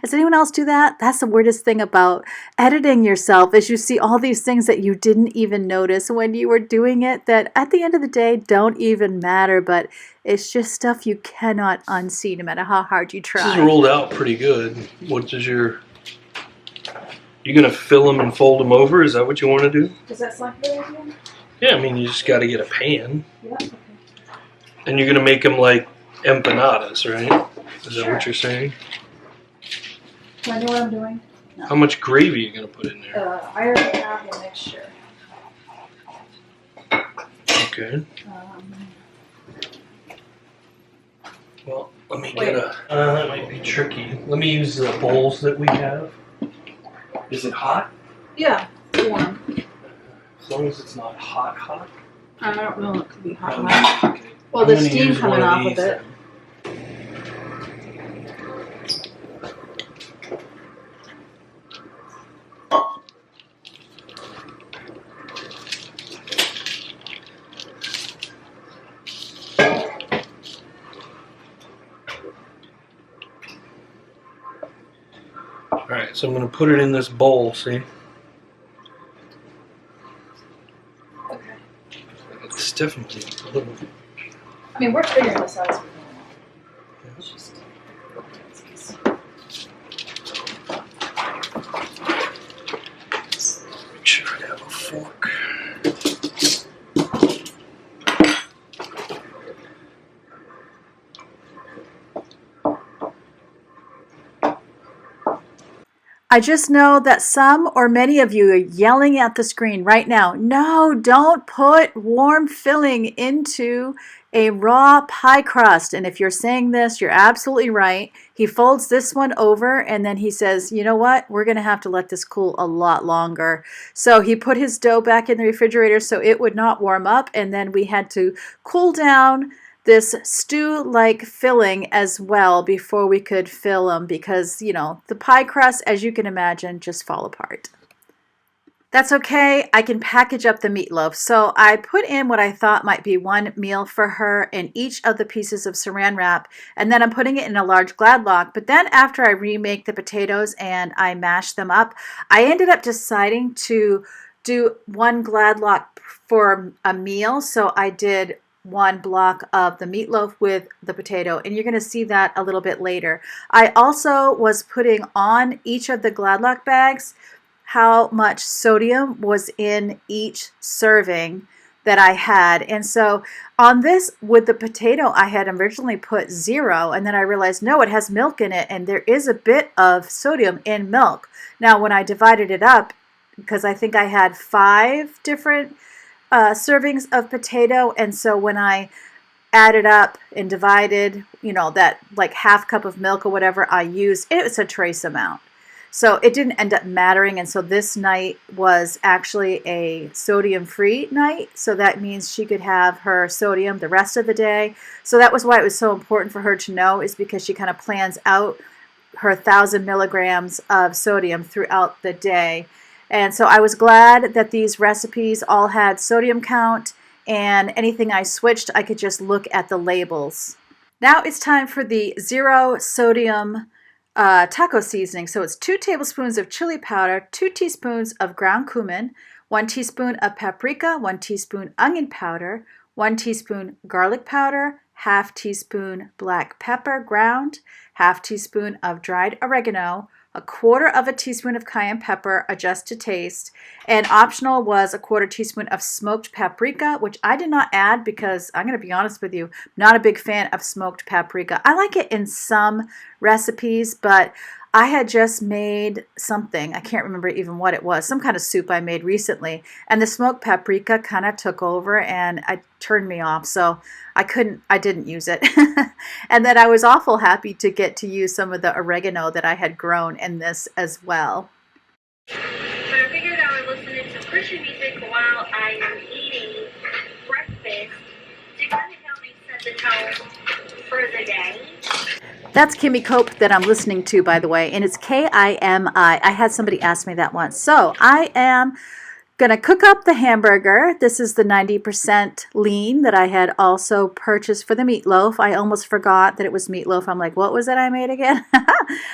Does anyone else do that? That's the weirdest thing about editing yourself, is you see all these things that you didn't even notice when you were doing it, that at the end of the day don't even matter, but it's just stuff you cannot unsee no matter how hard you try. This is rolled out pretty good. What is you gonna fill them and fold them over? Is that what you want to do? Does that sound good idea? Yeah, I mean, you just got to get a pan. Yeah, okay. And you're gonna make them like empanadas, right? Is that Sure. what you're saying? Do I know what I'm doing? No. How much gravy are you gonna put in there? I already have the mixture. Okay. Well, let me Wait. get that might be tricky. Let me use the bowls that we have. Is it hot? Yeah, warm. As long as it's not hot. I don't know, it could be hot. Okay. Well, I'm the gonna steam use coming one off of these it. then. Alright, so I'm going to put it in this bowl, see? Okay. It's definitely a little... I mean, we're figuring this out as we go along. It's just... Make sure I have a fork. I just know that some or many of you are yelling at the screen right now, no, don't put warm filling into a raw pie crust. And if you're saying this, you're absolutely right. He folds this one over and then he says, you know what? We're going to have to let this cool a lot longer. So he put his dough back in the refrigerator so it would not warm up. And then we had to cool down this stew-like filling as well before we could fill them because, you know, the pie crust, as you can imagine, just fall apart. That's okay, I can package up the meatloaf. So I put in what I thought might be one meal for her in each of the pieces of saran wrap, and then I'm putting it in a large Gladlock. But then after I remake the potatoes and I mash them up, I ended up deciding to do one Gladlock for a meal. So I did one block of the meatloaf with the potato, and you're going to see that a little bit later. I also was putting on each of the Gladlock bags how much sodium was in each serving that I had. And so on this with the potato, I had originally put 0, and then I realized no, it has milk in it, and there is a bit of sodium in milk. Now when I divided it up, because I think I had 5 different servings of potato, and so when I added up and divided, you know, that like half cup of milk or whatever I used, it was a trace amount. So it didn't end up mattering, and so this night was actually a sodium-free night, so that means she could have her sodium the rest of the day. So that was why it was so important for her to know, is because she kind of plans out her 1,000 milligrams of sodium throughout the day. And so I was glad that these recipes all had sodium count, and anything I switched, I could just look at the labels. Now it's time for the 0 sodium taco seasoning. So it's 2 tablespoons of chili powder, 2 teaspoons of ground cumin, 1 teaspoon of paprika, 1 teaspoon onion powder, 1 teaspoon garlic powder, half teaspoon black pepper ground, half teaspoon of dried oregano, a 1/4 teaspoon of cayenne pepper, adjust to taste, and optional was a 1/4 teaspoon of smoked paprika, which I did not add because I'm going to be honest with you, I'm not a big fan of smoked paprika. I like it in some recipes, but I had just made something, I can't remember even what it was, some kind of soup I made recently, and the smoked paprika kind of took over and it turned me off, so I didn't use it. And then I was awful happy to get to use some of the oregano that I had grown in this as well. But I figured I would listen to some Christian music while I am eating breakfast to kind of help me set the tone for the day. That's Kimmy Cope that I'm listening to, by the way, and it's K-I-M-I. I had somebody ask me that once. So I am going to cook up the hamburger. This is the 90% lean that I had also purchased for the meatloaf. I almost forgot that it was meatloaf. I'm like, what was it I made again?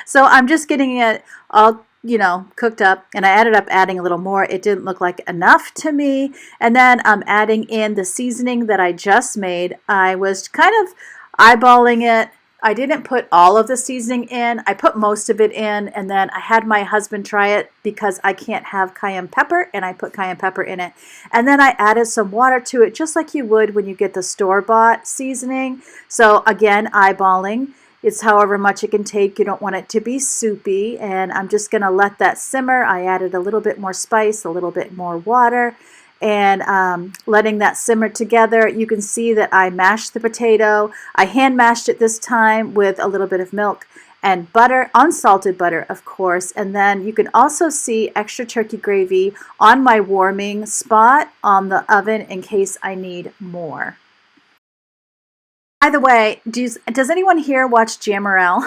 So I'm just getting it all, you know, cooked up, and I ended up adding a little more. It didn't look like enough to me. And then I'm adding in the seasoning that I just made. I was kind of eyeballing it. I didn't put all of the seasoning in. I put most of it in, and then I had my husband try it because I can't have cayenne pepper, and I put cayenne pepper in it. And then I added some water to it, just like you would when you get the store-bought seasoning. So again, eyeballing. It's however much it can take. You don't want it to be soupy, and I'm just going to let that simmer. I added a little bit more spice, a little bit more water, and letting that simmer together. You can see that I mashed the potato. I hand mashed it this time with a little bit of milk and butter, unsalted butter, of course. And then you can also see extra turkey gravy on my warming spot on the oven in case I need more. By the way, does anyone here watch Jamarel?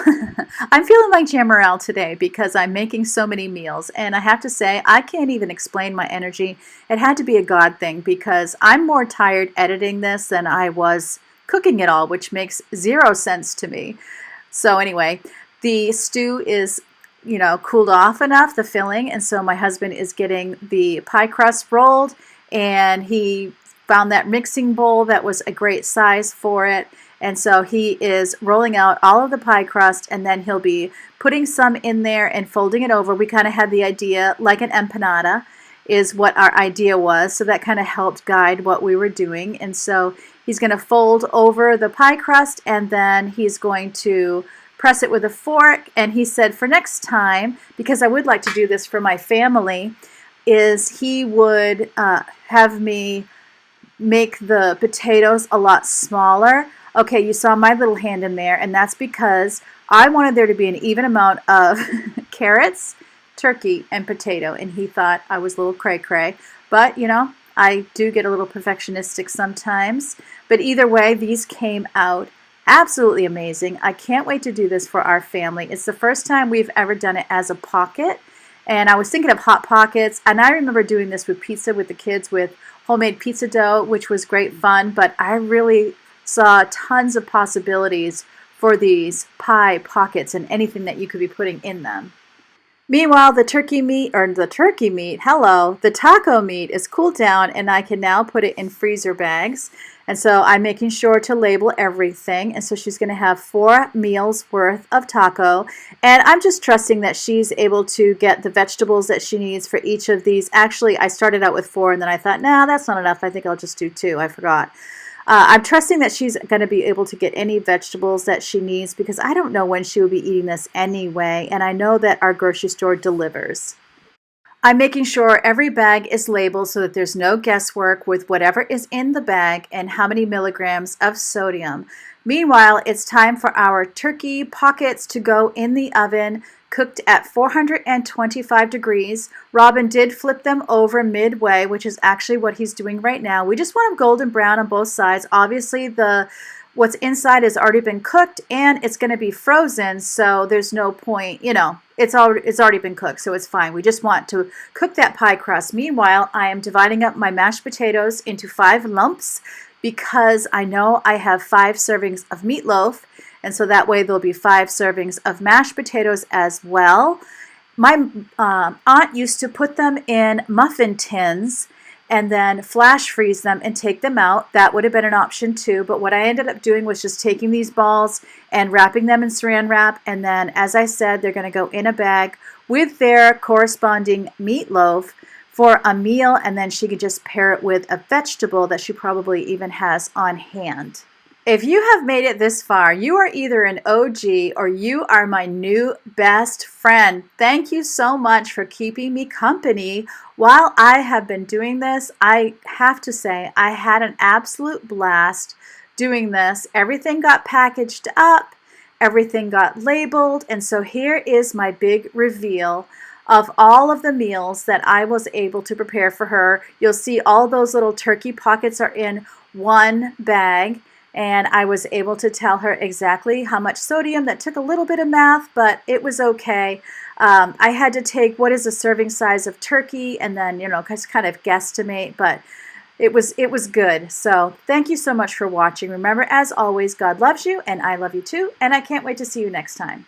I'm feeling like Jamarel today because I'm making so many meals, and I have to say I can't even explain my energy. It had to be a God thing because I'm more tired editing this than I was cooking it all, which makes 0 sense to me. So anyway, the stew is, you know, cooled off enough, the filling, and so my husband is getting the pie crust rolled, and he found that mixing bowl that was a great size for it. And so he is rolling out all of the pie crust, and then he'll be putting some in there and folding it over. We kind of had the idea, like an empanada is what our idea was, so that kind of helped guide what we were doing. And so he's going to fold over the pie crust, and then he's going to press it with a fork. And he said for next time, because I would like to do this for my family, is he would have me make the potatoes a lot smaller. Okay, you saw my little hand in there, and that's because I wanted there to be an even amount of carrots, turkey, and potato, and he thought I was a little cray-cray. But, you know, I do get a little perfectionistic sometimes. But either way, these came out absolutely amazing. I can't wait to do this for our family. It's the first time we've ever done it as a pocket. And I was thinking of Hot Pockets, and I remember doing this with pizza with the kids with homemade pizza dough, which was great fun, but I really saw tons of possibilities for these pie pockets and anything that you could be putting in them. Meanwhile, the taco meat is cooled down, and I can now put it in freezer bags. And so I'm making sure to label everything. And so she's going to have 4 meals worth of taco. And I'm just trusting that she's able to get the vegetables that she needs for each of these. Actually, I started out with 4, and then I thought, nah, that's not enough. I think I'll just do 2. I forgot. I'm trusting that she's going to be able to get any vegetables that she needs, because I don't know when she will be eating this anyway, and I know that our grocery store delivers. I'm making sure every bag is labeled so that there's no guesswork with whatever is in the bag and how many milligrams of sodium. Meanwhile, it's time for our turkey pockets to go in the oven, cooked at 425 degrees. Robin did flip them over midway, which is actually what he's doing right now. We just want them golden brown on both sides. Obviously, what's inside has already been cooked, and it's going to be frozen, so there's no point, you know, it's already been cooked, so it's fine. We just want to cook that pie crust. Meanwhile, I am dividing up my mashed potatoes into 5 lumps because I know I have 5 servings of meatloaf, and so that way there'll be 5 servings of mashed potatoes as well. My aunt used to put them in muffin tins and then flash freeze them and take them out. That would have been an option too, but what I ended up doing was just taking these balls and wrapping them in saran wrap, and then, as I said, they're going to go in a bag with their corresponding meatloaf for a meal, and then she could just pair it with a vegetable that she probably even has on hand. If you have made it this far, you are either an OG or you are my new best friend. Thank you so much for keeping me company while I have been doing this. I have to say, I had an absolute blast doing this. Everything got packaged up, everything got labeled, and so here is my big reveal of all of the meals that I was able to prepare for her. You'll see all those little turkey pockets are in one bag. And I was able to tell her exactly how much sodium. That took a little bit of math, but it was okay. I had to take what is a serving size of turkey and then, you know, just kind of guesstimate, but it was good. So thank you so much for watching. Remember, as always, God loves you and I love you too, and I can't wait to see you next time.